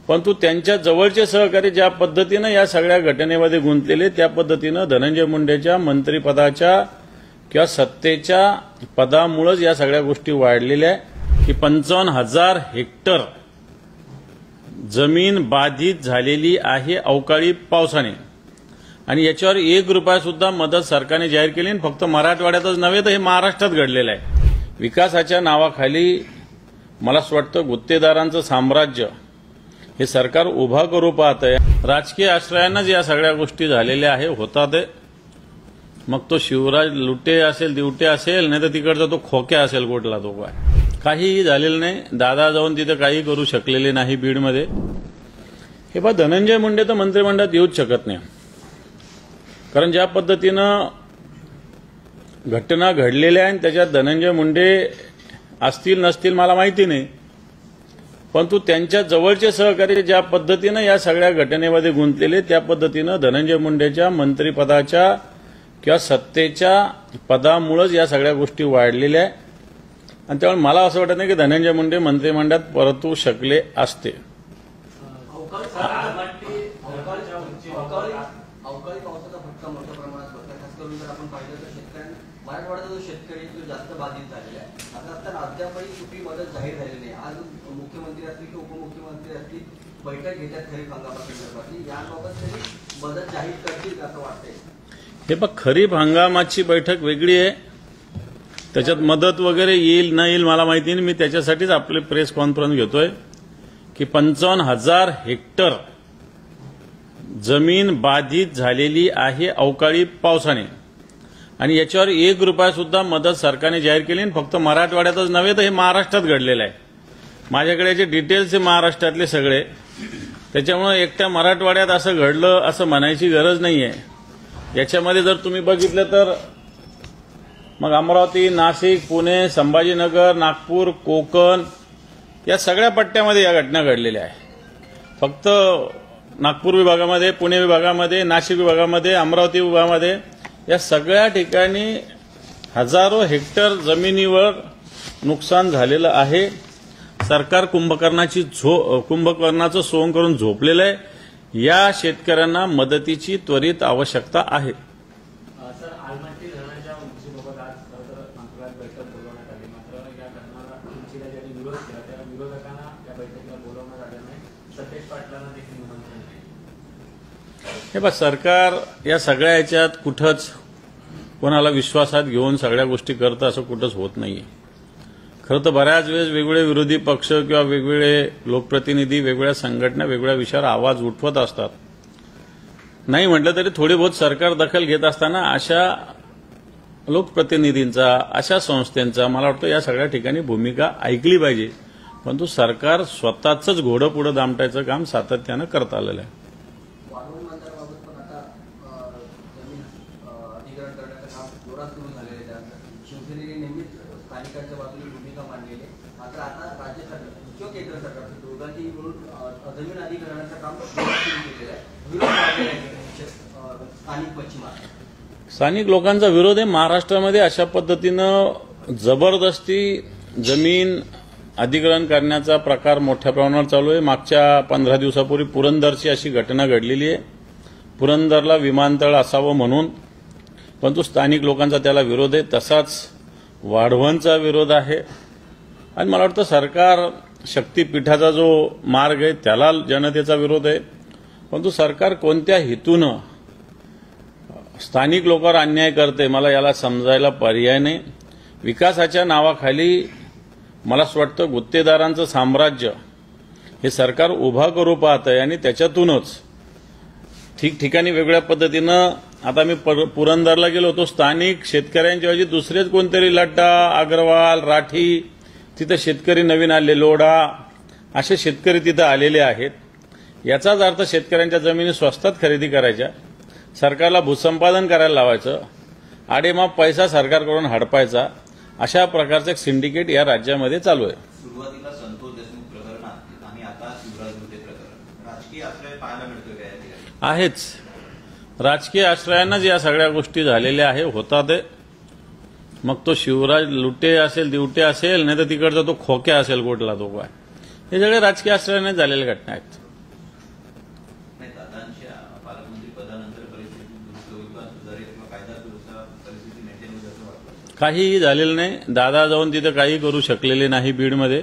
परंतु त्यांच्या जवळचे सहकारी ज्या पद्धतीनं या सगळ्या घटनेमध्ये गुंतलेले त्या पद्धतीनं धनंजय मुंडेच्या मंत्रिपदाच्या किंवा सत्तेच्या पदामुळेच या सगळ्या गोष्टी वाढलेल्या आहे की 55,000 हेक्टर जमीन बाधित झालेली आहे अवकाळी पावसाने आणि याच्यावर 1 रुपया सुद्धा मदत सरकारने जाहीर केली आणि फक्त मराठवाड्यातच नव्हे तर हे महाराष्ट्रात घडलेलं आहे। विकासाच्या नावाखाली मला असं वाटतं गुत्तेदारांचं साम्राज्य हे सरकार उभा करू पाहत आहे। राजकीय आश्रयानंच या सगळ्या गोष्टी झालेल्या आहे होतात आहे। मग तो शिवराज लुटे असेल दिवटे असेल नाही तर तिकडचा तो खोक्या असेल कुठला तो काहीही झालेलं नाही। दादा जाऊन तिथे काही करू शकलेले नाही बीडमध्ये। हे बा धनंजय मुंडे तर मंत्रिमंडळात येऊच शकत नाही कारण ज्या पद्धतीनं घटना घडलेल्या आहेत त्याच्यात धनंजय मुंडे असतील नसतील मला माहिती नाही, परंतु त्यांच्या जवळचे सहकारी ज्या पद्धतीनं या सगळ्या घटनेमध्ये गुंतलेले त्या पद्धतीनं धनंजय मुंडेच्या मंत्रिपदाच्या किंवा सत्तेच्या पदामुळेच या सगळ्या गोष्टी वाढलेल्या आहे आणि त्यामुळे मला असं वाटत नाही की धनंजय मुंडे मंत्रिमंडळात परतू शकले असते। अवकाळी पावसाचा फटका मोठ्या प्रमाणात बसला, खास करून जर आपण पाहिलं तर मराठवाड्याचा जो शेतकरी तो जास्त बाधित झालेला आहे। आता असताना अद्यापही कुठली मदत जाहीर झालेली नाही। आज मुख्यमंत्री असतील की उपमुख्यमंत्री असतील बैठक घेतात खरीप हंगामासंदर्भातली, याबाबत तरी मदत जाहीर करतील असं वाटतंय। हे बघ खरीप हंगामाची बैठक वेगळी आहे, त्याच्यात मदत वगैरे येईल न येईल मला माहिती नाही। मी त्याच्यासाठीच आपले प्रेस कॉन्फरन्स घेतोय की 55,000 हेक्टर जमीन बाधित झालेली आहे अवकाळी पावसाने आणि याच्यावर 1 रुपया सुद्धा मदत सरकारने जाहीर केली आणि फक्त मराठवाड्यातच नव्हे तर हे महाराष्ट्रात घडलेलं आहे। माझ्याकडे जे डिटेल्स आहे महाराष्ट्रातले सगळे, त्याच्यामुळे एकट्या मराठवाड्यात असं घडलं असं म्हणायची गरज नाहीये। याच्यामध्ये जर तुम्ही बघितलं तर मग अमरावती, नाशिक, पुणे, संभाजीनगर, नागपूर, कोकण या सगळ्या पट्ट्यामध्ये या घटना घडलेल्या आहे। फक्त नागपूर विभागामध्ये, पुणे विभागामध्ये, नाशिक विभागामध्ये, अमरावती विभागामध्ये या सगळ्या ठिकाणी हजारो हेक्टर जमिनीवर नुकसान झालेलं आहे। सरकार कुंभकर्णाचं सोंग करून झोपलेलं आहे। या शेतकऱ्यांना मदतीची त्वरित आवश्यकता आहे। सर, आलमट्टी धरणाच्या उंचीबाबत आज मंत्रालयात बैठक बोलवण्यात आली, मात्र या घटनाला उंचीला ज्यांनी विरोध केला त्या विरोधकांना त्या बैठकीला बोलवण्यात आलं नाही। सतेज पाटलांना देखील निमंत्रण नाही। हे बघ सरकार या सगळ्या याच्यात कुठंच कोणाला विश्वासात घेऊन सगळ्या गोष्टी करतं असं कुठंच होत नाहीये। खरं तर बऱ्याच वेळेस वेगवेगळे विरोधी पक्ष किंवा वेगवेगळे लोकप्रतिनिधी वेगवेगळ्या संघटना वेगवेगळ्या विषयावर आवाज उठवत असतात। नाही म्हटलं तरी थोडी बहुत सरकार दखल घेत असताना अशा लोकप्रतिनिधींचा, अशा संस्थांचा मला वाटतं या सगळ्या ठिकाणी भूमिका ऐकली पाहिजे, परंतु सरकार स्वतःच घोडं पुढे दामटायचं काम सातत्यानं करत आलेलं आहे। वाढवण मंत्र्याबाबत पण आता जमीन अधिग्रहण करण्याचं काम जोरात सुरू झालेलं आहे। शिवसेनेने नेहमीच स्थानिकांच्या बाजूने भूमिका मांडलेली आहे, मात्र आता राज्य सरकार किंवा केंद्र सरकार दोघांची मिळून जमीन अधिग्रहणाचं काम सुरू केलेलं आहे। विरोध वाढलेला आहे स्थानिक पश्चिमात। स्थानिक लोकांचा विरोध आहे। महाराष्ट्रामध्ये अशा पद्धतीनं जबरदस्ती जमीन अधिग्रहण करण्याचा प्रकार मोठ्या प्रमाणावर चालू आहे। मागच्या 15 दिवसापूर्वी पुरंदरची अशी घटना घडलेली आहे। पुरंदरला विमानतळ असावं म्हणून, परंतु स्थानिक लोकांचा त्याला विरोध आहे। तसाच वाढवणचा विरोध आहे आणि मला वाटतं सरकार शक्तीपीठाचा जो मार्ग आहे त्याला जनतेचा विरोध आहे, परंतु सरकार कोणत्या हेतूनं स्थानिक लोकांवर अन्याय करते मला याला समजायला पर्याय नाही। विकासाच्या नावाखाली मला असं वाटतं गुत्तेदारांचं साम्राज्य हे सरकार उभा करू पाहत आहे आणि त्याच्यातूनच ठिकठिकाणी वेगळ्या पद्धतीनं आता मी पुरंदरला गेलो होतो, स्थानिक शेतकऱ्यांच्या ऐवजी दुसरेच कोणतरी लड्डा, अग्रवाल, राठी तिथे शेतकरी नवीन आले, लोढा असे शेतकरी तिथे आलेले आहेत। याचाच अर्थ शेतकऱ्यांच्या जमिनी स्वस्तात खरेदी करायच्या, सरकारला भूसंपादन करायला लावायचं, आडेमाप पैसा सरकारकडून हडपायचा, अशा प्रकारचं एक सिंडिकेट या राज्यामध्ये चालू आहे। सुरुवातीला संतोष देशमुख प्रकरणात आणि आता शिवराज लुटे प्रकरण राजकीय आश्रय पाहायला मिळतोय का? आहेच, राजकीय आश्रयानंच या सगळ्या गोष्टी झालेल्या आहे होतात आहे। मग तो शिवराज लुटे असेल दिवटे असेल नाही तर तिकडचा तो खोक्या असेल कुठला तो हे सगळे राजकीय आश्रयाने झालेल्या घटना आहेत। त्यानंतर परिस्थिती दुरुस्त होईल किंवा सुधारेल किंवा कायदा दुरुस्त परिस्थिती मेंटेन होईल असं वाटतं? काहीही झालेलं नाही. दादा जाऊन तिथं काही करू शकलेले नाही बीडमध्ये.